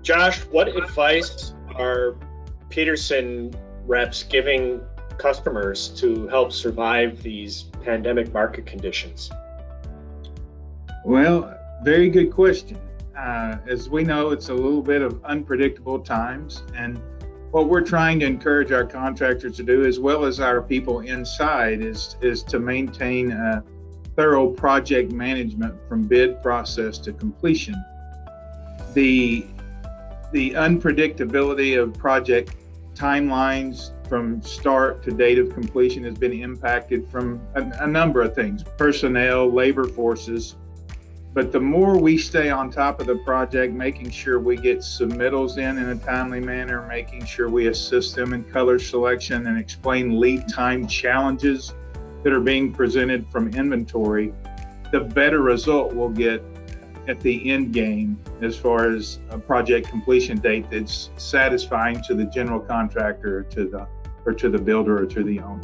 Josh, what advice are Petersen reps giving customers to help survive these pandemic market conditions? Well, very good question. As we know, it's a little bit of unpredictable times, and what we're trying to encourage our contractors to do, as well as our people inside, is to maintain a thorough project management from bid process to completion. The unpredictability of project timelines from start to date of completion has been impacted from a number of things: personnel, labor forces. But the more we stay on top of the project, making sure we get submittals in a timely manner, making sure we assist them in color selection and explain lead time challenges that are being presented from inventory, the better result we'll get at the end game as far as a project completion date that's satisfying to the general contractor, or to the builder, or to the owner.